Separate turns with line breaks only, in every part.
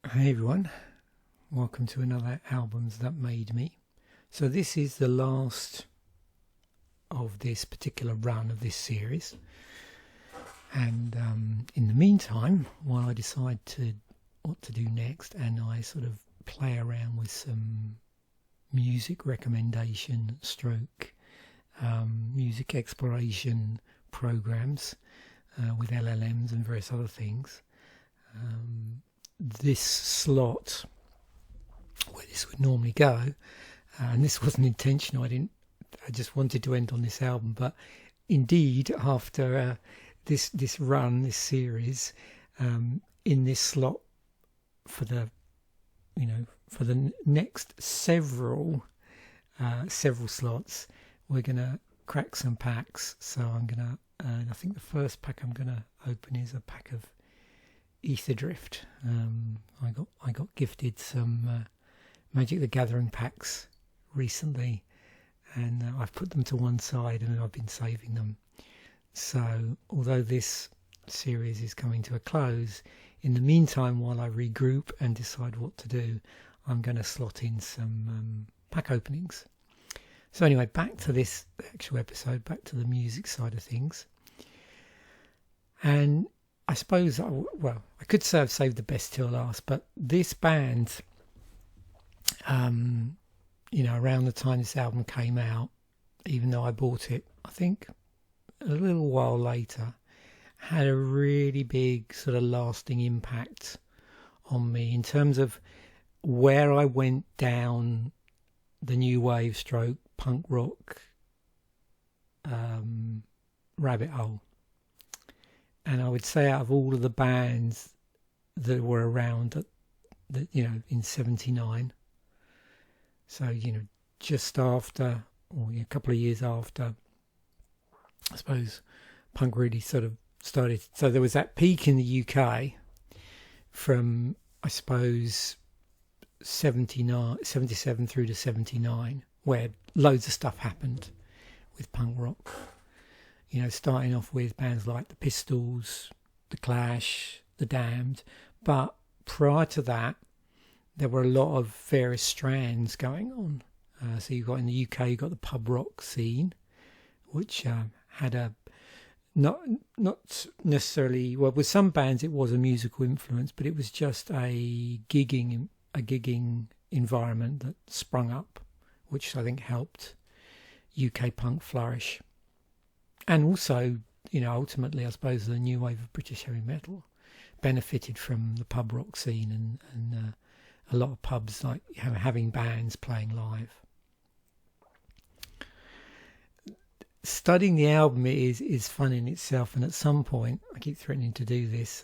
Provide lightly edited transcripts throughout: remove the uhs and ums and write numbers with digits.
Hey everyone, welcome to another Albums That Made Me. So this is the last of this particular run of this series, and in the meantime, while I decide what to do next, and I sort of play around with some music recommendation stroke music exploration programs with LLMs and various other things, this slot where this would normally go, and this wasn't intentional, I just wanted to end on this album, but indeed after this series, in this slot for the next several slots, we're gonna crack some packs. So I think the first pack I'm gonna open is a pack of Ether Drift. I got gifted some Magic the Gathering packs recently, and I've put them to one side and I've been saving them. So although this series is coming to a close, in the meantime, while I regroup and decide what to do, I'm going to slot in some pack openings. So anyway, back to this actual episode, back to the music side of things. And I suppose, I could say I've saved the best till last, but this band, around the time this album came out, even though I bought it, I think a little while later, had a really big sort of lasting impact on me in terms of where I went down the new wave stroke punk rock rabbit hole. And I would say out of all of the bands that were around in 79, so, just after, or a couple of years after, I suppose, punk really sort of started. So there was that peak in the UK from, I suppose, 77 through to 79, where loads of stuff happened with punk rock. Starting off with bands like the Pistols, the Clash, the Damned. But prior to that, there were a lot of various strands going on. So you've got in the UK, you've got the pub rock scene, which had a not necessarily, well, with some bands it was a musical influence, but it was just a gigging environment that sprung up, which I think helped UK punk flourish. And also, ultimately, I suppose the new wave of British heavy metal benefited from the pub rock scene and a lot of pubs like having bands playing live. Studying the album is fun in itself, and at some point, I keep threatening to do this.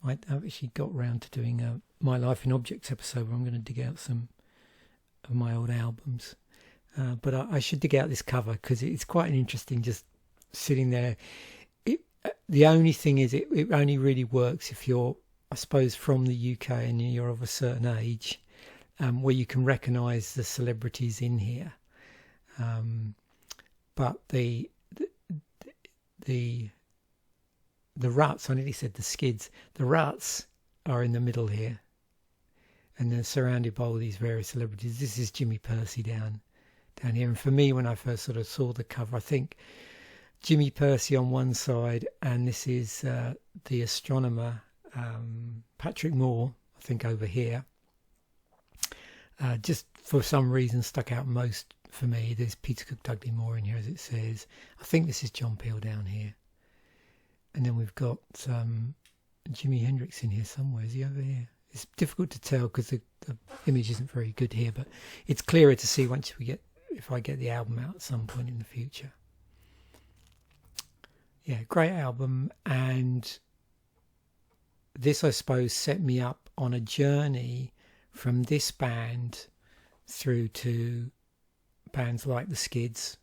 I've actually got around to doing a My Life in Objects episode where I'm going to dig out some of my old albums. But I should dig out this cover because it's quite an interesting, just sitting there. The only thing is it only really works if you're, I suppose, from the UK and you're of a certain age, where you can recognise the celebrities in here. But the Ruts, I nearly said the Skids, the Ruts are in the middle here, and they're surrounded by all these various celebrities. This is Jimmy Percy down here, and for me, when I first sort of saw the cover, I think Jimmy Percy on one side, and this is the astronomer Patrick Moore, I think, over here. Just for some reason stuck out most for me. There's Peter Cook, Dudley Moore in here, as it says. I think this is John Peel down here. And then we've got Jimi Hendrix in here somewhere. Is he over here? It's difficult to tell because the image isn't very good here, but it's clearer to see if I get the album out at some point in the future. Yeah, great album, and this, I suppose, set me up on a journey from this band through to bands like the Skids.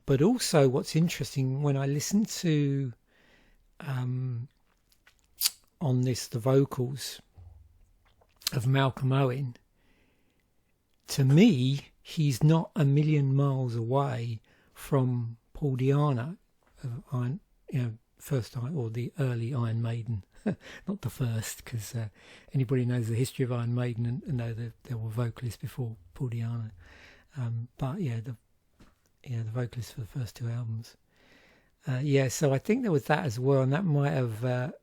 But also what's interesting, when I listen to on this the vocals of Malcolm Owen, to me he's not a million miles away from Paul Di'Anno of Iron, first Iron, or the early Iron Maiden not the first, because anybody knows the history of Iron Maiden and know that there were vocalists before Paul Di'Anno. But yeah, the vocalist for the first two albums. So I think there was that as well, and that might have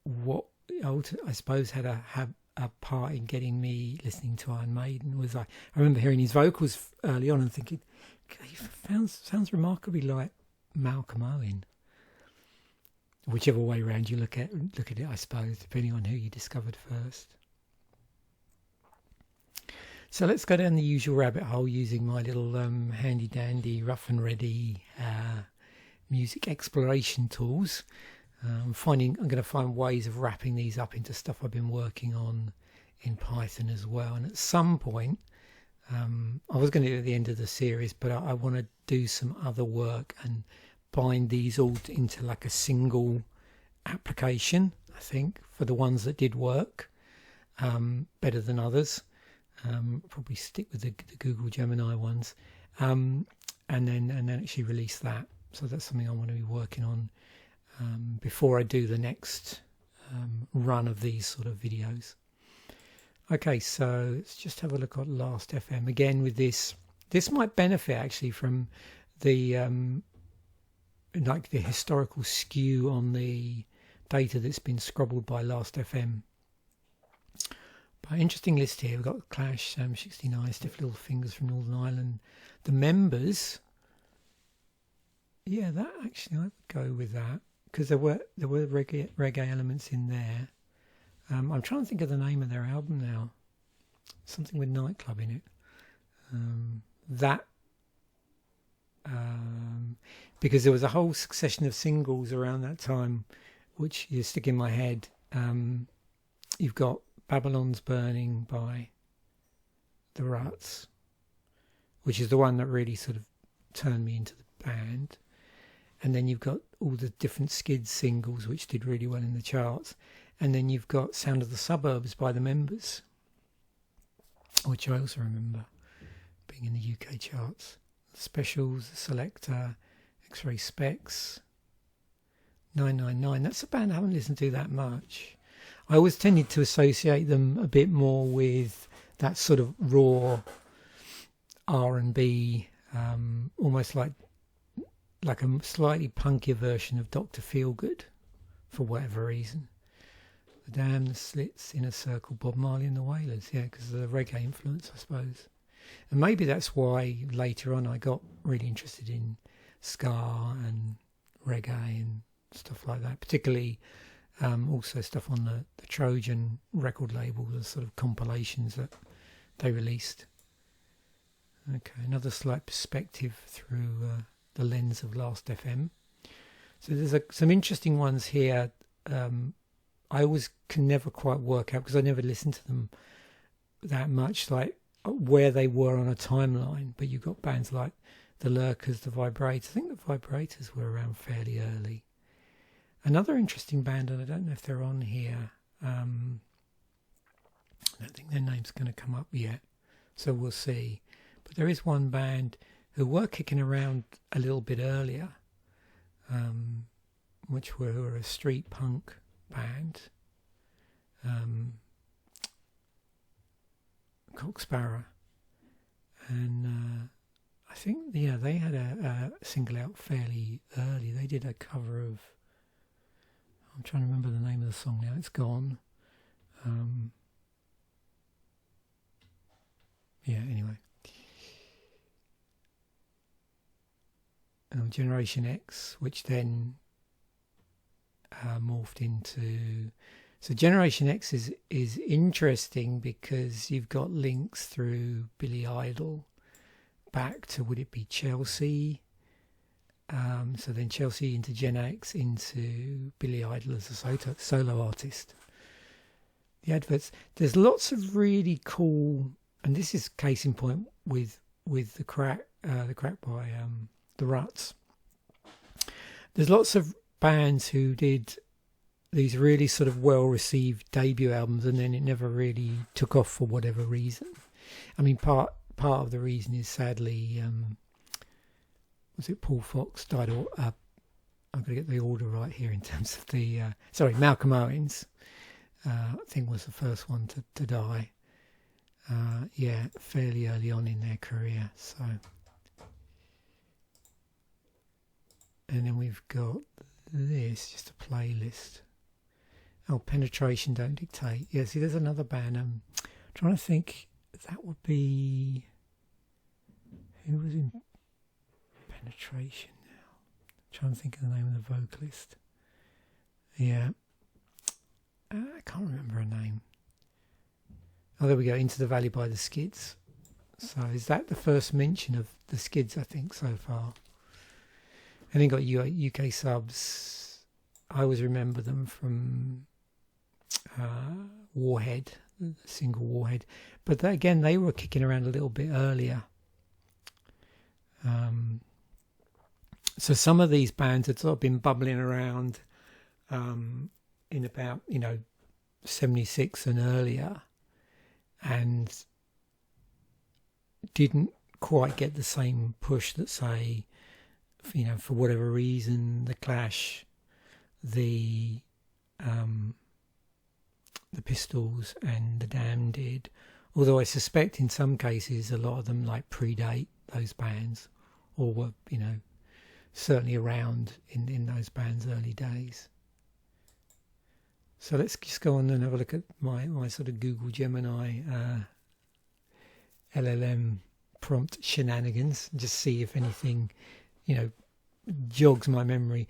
what I suppose had a part in getting me listening to Iron Maiden. Was I remember hearing his vocals early on and thinking, he sounds remarkably like Malcolm Owen. Whichever way around you look at it, I suppose, depending on who you discovered first. So let's go down the usual rabbit hole using my little handy dandy, rough and ready music exploration tools. I'm going to find ways of wrapping these up into stuff I've been working on in Python as well. And at some point, I was going to do it at the end of the series, but I want to do some other work and bind these all into like a single application, I think, for the ones that did work better than others. Probably stick with the Google Gemini ones, and then actually release that. So that's something I want to be working on before I do the next run of these sort of videos. Okay, so let's just have a look at Last FM again with this. This might benefit actually from the like the historical skew on the data that's been scrobbled by Last FM. But interesting list here. We've got Clash, Sam 69, Stiff Little Fingers from Northern Ireland. The members, yeah, that actually I would go with that because there were reggae elements in there. I'm trying to think of the name of their album now. Something with nightclub in it. Because there was a whole succession of singles around that time, which you stick in my head. You've got Babylon's Burning by the Ruts, which is the one that really sort of turned me into the band. And then you've got all the different Skid singles, which did really well in the charts. And then you've got Sound of the Suburbs by the members, which I also remember being in the UK charts. The Specials, the Selector, X-Ray Specs, 999. That's a band I haven't listened to that much. I always tended to associate them a bit more with that sort of raw R&B, almost like a slightly punkier version of Dr. Feelgood, for whatever reason. The Damned, the Slits, Inner Circle, Bob Marley and the Wailers, yeah, because of the reggae influence, I suppose. And maybe that's why later on I got really interested in ska and reggae and stuff like that, particularly also stuff on the Trojan record label, the sort of compilations that they released. Okay, another slight perspective through the lens of Last FM. So there's some interesting ones here. I always can never quite work out, because I never listened to them that much, like where they were on a timeline. But you've got bands like the Lurkers, the Vibrators. I think the Vibrators were around fairly early. Another interesting band, and I don't know if they're on here. I don't think their name's going to come up yet, so we'll see. But there is one band who were kicking around a little bit earlier, which were a street punk band, Cock Sparrow, and I think they had a single out fairly early. They did a cover of, I'm trying to remember the name of the song now, it's gone. Anyway. Generation X, which then morphed into... So Generation X is interesting because you've got links through Billy Idol back to, would it be Chelsea? So then Chelsea into Gen X into Billy Idol as a solo artist. The adverts, there's lots of really cool, and this is case in point with the crack by the Ruts. There's lots of bands who did these really sort of well-received debut albums, and then it never really took off for whatever reason. I mean, part of the reason is sadly, was it Paul Fox died I've got to get the order right here in terms of the Malcolm Owens, I think was the first one to die. Yeah, fairly early on in their career. So, and then we've got this, just a playlist. Oh, Penetration Don't Dictate. Yeah, see, there's another band. I'm trying to think. That would be, who was in Penetration now? I'm trying to think of the name of the vocalist. Yeah, I can't remember her name. Oh, there we go. Into the Valley by the Skids. So is that the first mention of the Skids, I think, so far? And then got UK subs. I always remember them from Warhead, the single Warhead. But again, they were kicking around a little bit earlier. So some of these bands had sort of been bubbling around in about, 76 and earlier, and didn't quite get the same push that, say, for whatever reason, the Clash, the Pistols and the Damned did. Although I suspect in some cases a lot of them like predate those bands, or were, certainly around in those bands' early days. So let's just go on and have a look at my sort of Google Gemini LLM prompt shenanigans and just see if anything, jogs my memory.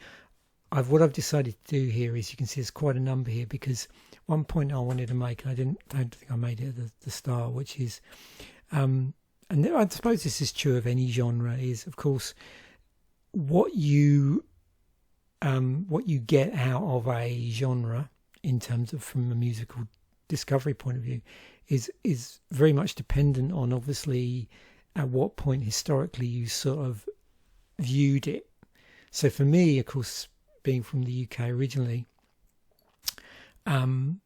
What I've decided to do here is, you can see there's quite a number here, because one point I wanted to make, and I don't think I made it at the start, which is, and I suppose this is true of any genre, is of course what you get out of a genre in terms of from a musical discovery point of view is very much dependent on, obviously, at what point historically you sort of viewed it. So for me, of course, being from the UK originally, I've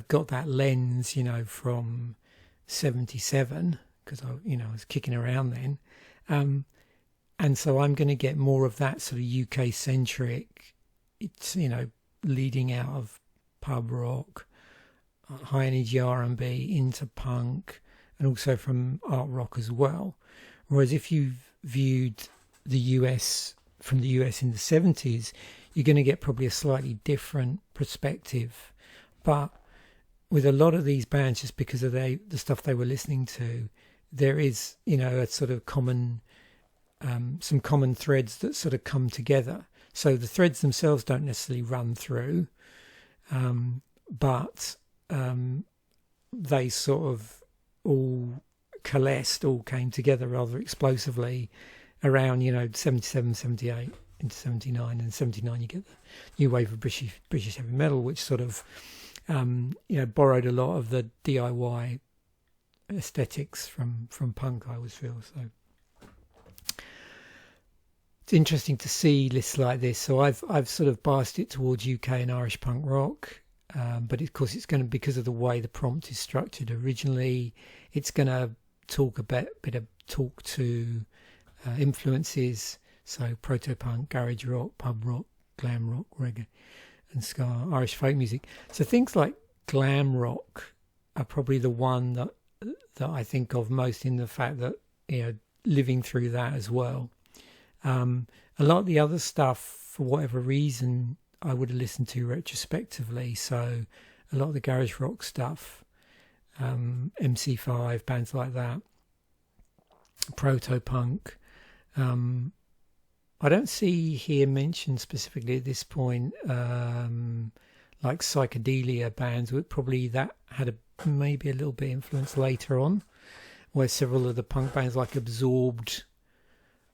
got that lens, from 77, because I was kicking around then, and so I'm going to get more of that sort of UK centric. It's leading out of pub rock, high energy R&B into punk, and also from art rock as well. Whereas if you've viewed the US from the US in the 70s, you're going to get probably a slightly different perspective. But with a lot of these bands, just because of the stuff they were listening to, there is, a sort of common, some common threads that sort of come together. So the threads themselves don't necessarily run through, but they sort of all coalesced, all came together rather explosively around, 77, 78 into 79, and 79 you get the new wave of British heavy metal, which sort of, borrowed a lot of the DIY aesthetics from punk, I always feel. So it's interesting to see lists like this. So I've sort of biased it towards UK and Irish punk rock, but of course it's going to, because of the way the prompt is structured originally, it's going to talk a bit of talk to influences. So proto-punk, garage rock, pub rock, glam rock, reggae and ska, Irish folk music. So things like glam rock are probably the one that I think of most, in the fact that, living through that as well. A lot of the other stuff, for whatever reason, I would have listened to retrospectively. So a lot of the garage rock stuff, MC5, bands like that, proto-punk. I don't see here mentioned specifically at this point, like psychedelia bands, but probably that had maybe a little bit influence later on, where several of the punk bands absorbed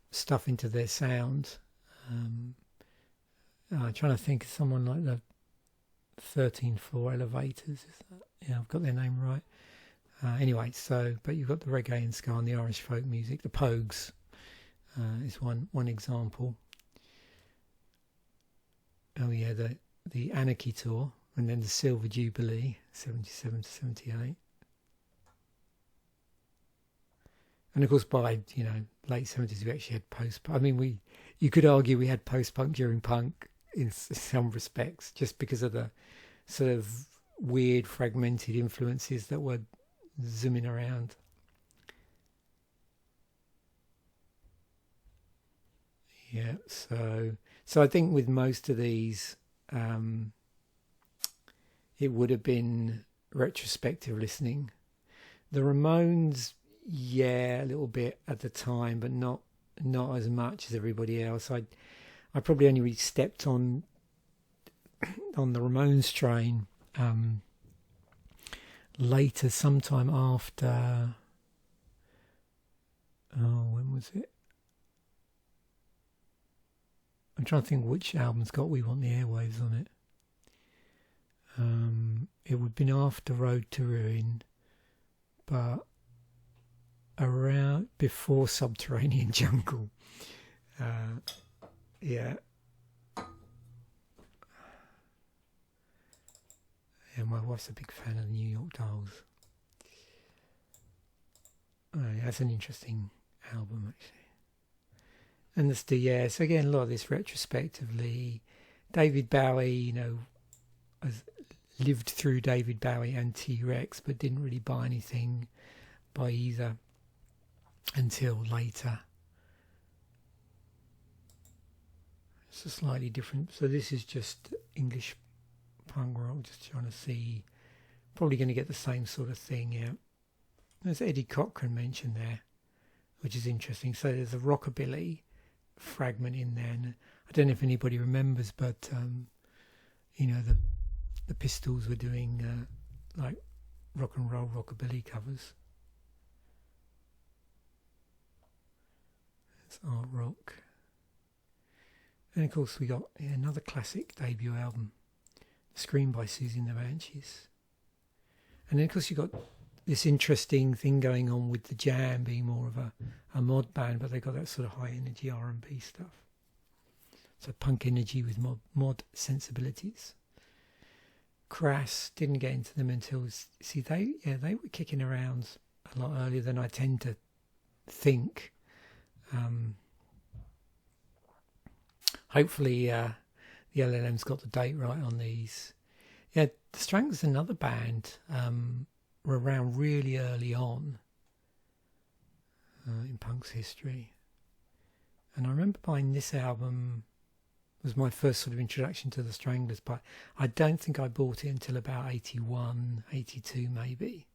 stuff into their sound. I'm trying to think of someone like the 13th Floor Elevators. I've got their name right. Anyway, but you've got the reggae and ska and the Irish folk music. The Pogues is one example. Oh yeah, the Anarchy Tour, and then the Silver Jubilee, 77 to 78. And of course, by late 70s, we actually had post. I mean, you could argue we had post-punk during punk in some respects, just because of the sort of weird fragmented influences that were zooming around. Yeah, so I think with most of these, it would have been retrospective listening. The Ramones, yeah, a little bit at the time, but not as much as everybody else. I probably only really stepped on the Ramones train later, sometime after. Oh, when was it? I'm trying to think which album's got We Want the Airwaves on it. It would have been after Road to Ruin, but around before Subterranean Jungle. Yeah. Yeah, my wife's a big fan of the New York Dolls. Oh, yeah, that's an interesting album, actually. And so again, a lot of this retrospectively. David Bowie, has lived through David Bowie and T-Rex, but didn't really buy anything by either until later. It's a slightly different. So this is just English punk rock, just trying to see. Probably going to get the same sort of thing, yeah. There's Eddie Cochran mentioned there, which is interesting. So there's a rockabilly fragment in there, and I don't know if anybody remembers, but the Pistols were doing like rock and roll rockabilly covers. It's art rock, and of course we got another classic debut album, Scream by Susie and the Banshees, and then of course you got this interesting thing going on with the Jam being more of a mod band, but they got that sort of high energy R&B stuff. So punk energy with mod sensibilities. Crass, didn't get into them until they were kicking around a lot earlier than I tend to think. Hopefully the LLM's got the date right on these. Yeah, the Stranglers, another band, were around really early on in punk's history, and I remember buying this album. It was my first sort of introduction to the Stranglers, but I don't think I bought it until about 81, 82 maybe.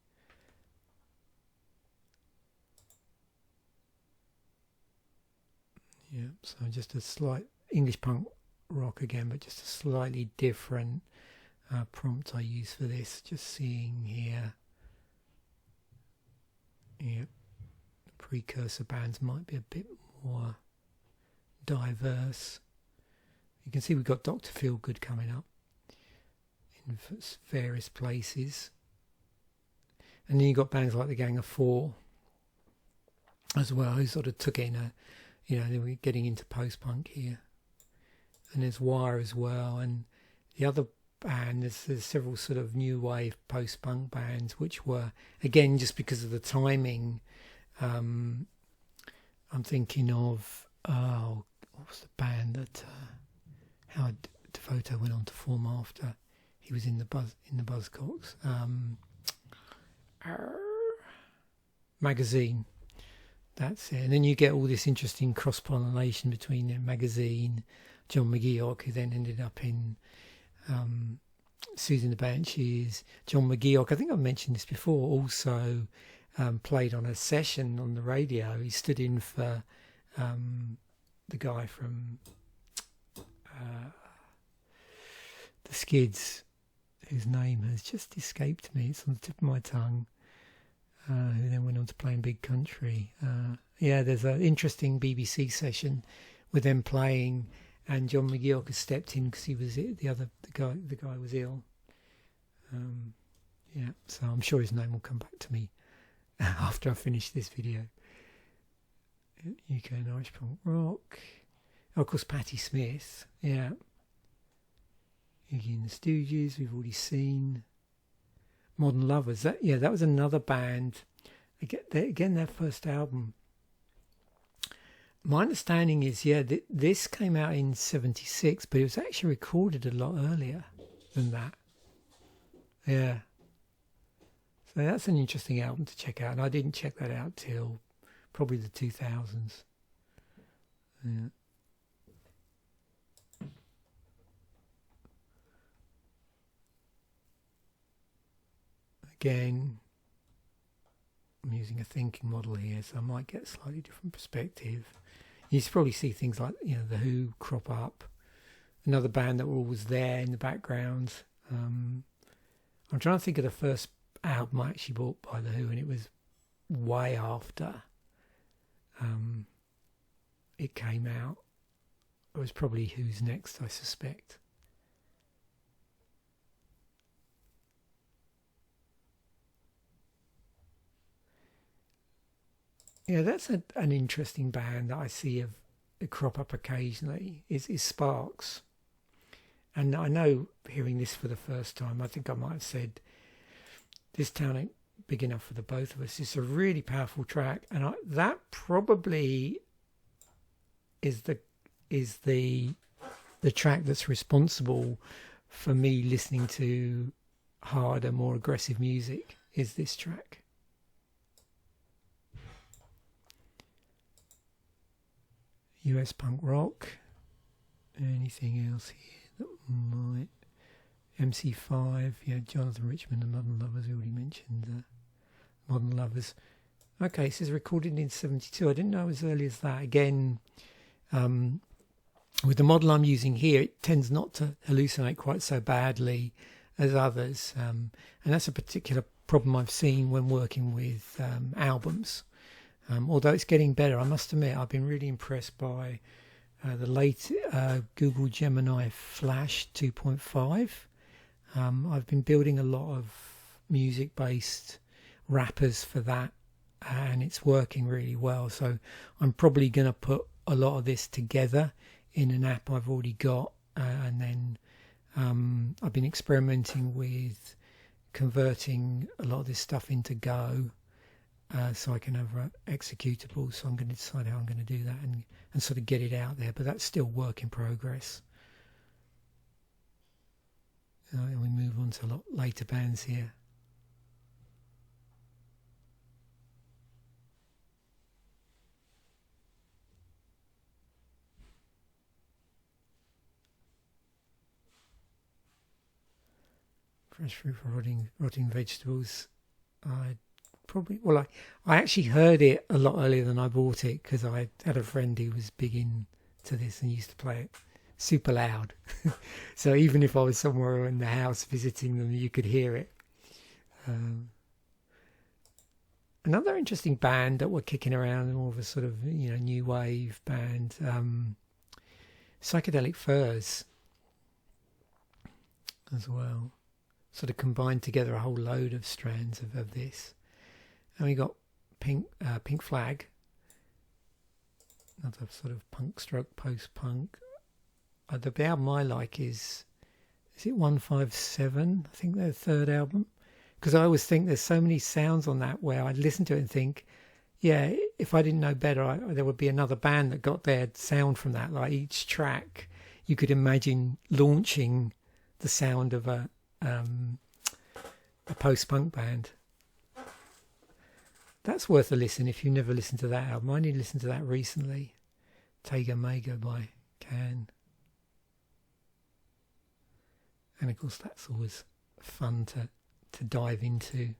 Yeah, so just a slight English punk rock again, but just a slightly different prompt I use for this. Just seeing here. Yeah, the precursor bands might be a bit more diverse. You can see we've got Dr. Feelgood coming up in various places. And then you've got bands like the Gang of Four as well, who sort of took in they were getting into post-punk here. And there's Wire as well. And the other band, there's several sort of new wave post-punk bands, which were, again, just because of the timing, I'm thinking of, what was the band that Howard Devoto went on to form after he was in the Buzzcocks? Magazine. That's it. And then you get all this interesting cross-pollination between their Magazine, John McGeoch, who then ended up in Susie and the Banshees. John McGeoch, I think I've mentioned this before, also played on a session on the radio. He stood in for the guy from the Skids, whose name has just escaped me. It's on the tip of my tongue. Who then went on to play in Big Country. There's an interesting BBC session with them playing, and John McGeoch has stepped in because he was the guy was ill. So I'm sure his name will come back to me after I finish this video. UK and Irish punk rock. Oh, of course, Patti Smith. Yeah. Iggy and the Stooges, we've already seen. Modern Lovers. That was another band. Again, their first album My understanding is, yeah, this came out in '76, but it was actually recorded a lot earlier than that. Yeah. So that's an interesting album to check out, and I didn't check that out till probably the 2000s. Yeah. Again, I'm using a thinking model here, so I might get a slightly different perspective. You probably see things like, The Who crop up, another band that were always there in the background. I'm trying to think of the first album I actually bought by The Who, and it was way after it came out. It was probably Who's Next, I suspect. Yeah, that's an interesting band that I see of crop up occasionally is Sparks. And I know, hearing this for the first time, I think I might have said, This Town Ain't Big Enough for the Both of Us. It's a really powerful track, and that probably is the track that's responsible for me listening to harder, more aggressive music, is this track. US punk rock. Anything else here that might... MC5, yeah, Jonathan Richman and Modern Lovers, already mentioned Modern Lovers. Okay, it says recorded in '72. I didn't know as early as that. Again, with the model I'm using here, it tends not to hallucinate quite so badly as others. And that's a particular problem I've seen when working with albums. Although it's getting better, I must admit, I've been really impressed by the late Google Gemini Flash 2.5. I've been building a lot of music-based wrappers for that, and it's working really well. So I'm probably going to put a lot of this together in an app I've already got, and then I've been experimenting with converting a lot of this stuff into Go, so I can have executables. So I'm going to decide how I'm going to do that and sort of get it out there, but that's still work in progress. And we move on to a lot later bands here. Fresh fruit for rotting vegetables. I actually heard it a lot earlier than I bought it, because I had a friend who was big into this and used to play it super loud. So even if I was somewhere in the house visiting them, you could hear it. Another interesting band that were kicking around, more of a sort of new wave band, Psychedelic Furs as well. Sort of combined together a whole load of strands of this. And we got Pink Flag, another sort of punk stroke post-punk. The album I like is it 157? I think their third album. Because I always think there's so many sounds on that where I listen to it and think, yeah, if I didn't know better, there would be another band that got their sound from that. Like each track, you could imagine launching the sound of a post-punk band. That's worth a listen if you've never listened to that album. I only listened to that recently. Tega Mega by Can. And of course that's always fun to dive into.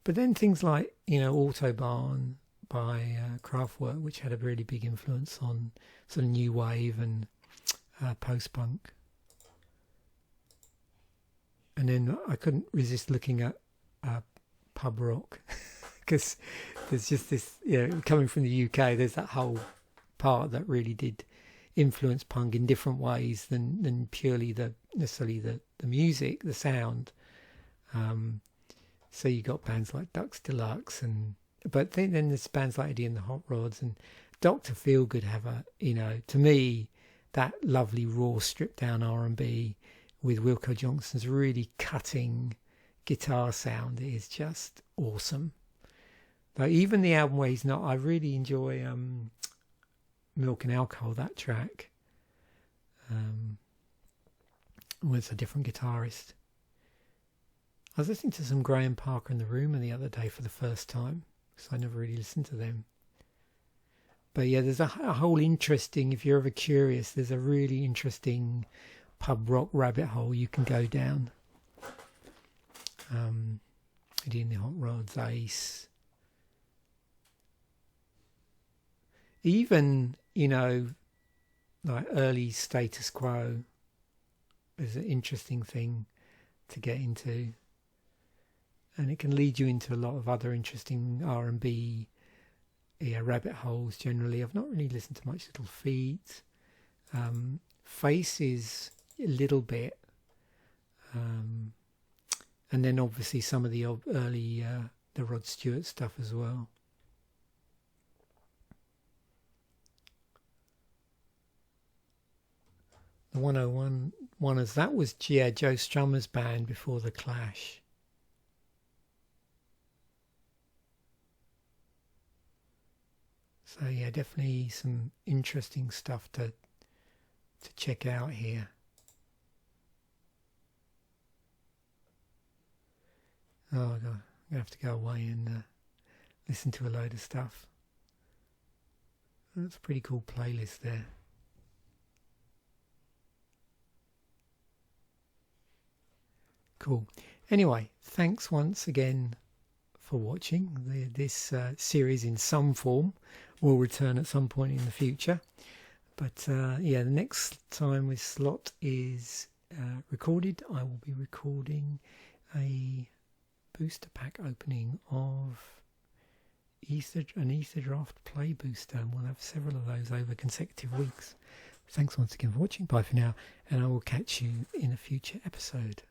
But then things like, Autobahn by Kraftwerk, which had a really big influence on sort of new wave and post-punk. And then I couldn't resist looking at pub rock, because there's just this, coming from the UK, there's that whole part that really did influence punk in different ways than purely necessarily the music, the sound. So you got bands like Ducks Deluxe, but then there's bands like Eddie and the Hot Rods and Dr. Feelgood have to me, that lovely raw stripped down R&B with Wilco Johnson's really cutting guitar sound is just awesome. Like even the album where he's not, I really enjoy Milk and Alcohol, that track, with a different guitarist. I was listening to some Graham Parker and the Rumour the other day for the first time, because I never really listened to them. But yeah, there's a whole interesting, if you're ever curious, there's a really interesting pub rock rabbit hole you can go down. Eddie and the Hot Rods, Ace. Even, you know, like early Status Quo is an interesting thing to get into. And it can lead you into a lot of other interesting R&B rabbit holes generally. I've not really listened to much Little Feat. Faces a little bit. And then obviously some of the early the Rod Stewart stuff as well. The 101ers, that was Joe Strummer's band before The Clash. So yeah, definitely some interesting stuff to check out here. Oh God, I'm gonna have to go away and listen to a load of stuff. That's a pretty cool playlist there. Cool. Anyway, thanks once again for watching. This series in some form will return at some point in the future. But yeah, the next time this slot is recorded, I will be recording a booster pack opening of an Ether Draft Play booster, and we'll have several of those over consecutive weeks. Thanks once again for watching. Bye for now, and I will catch you in a future episode.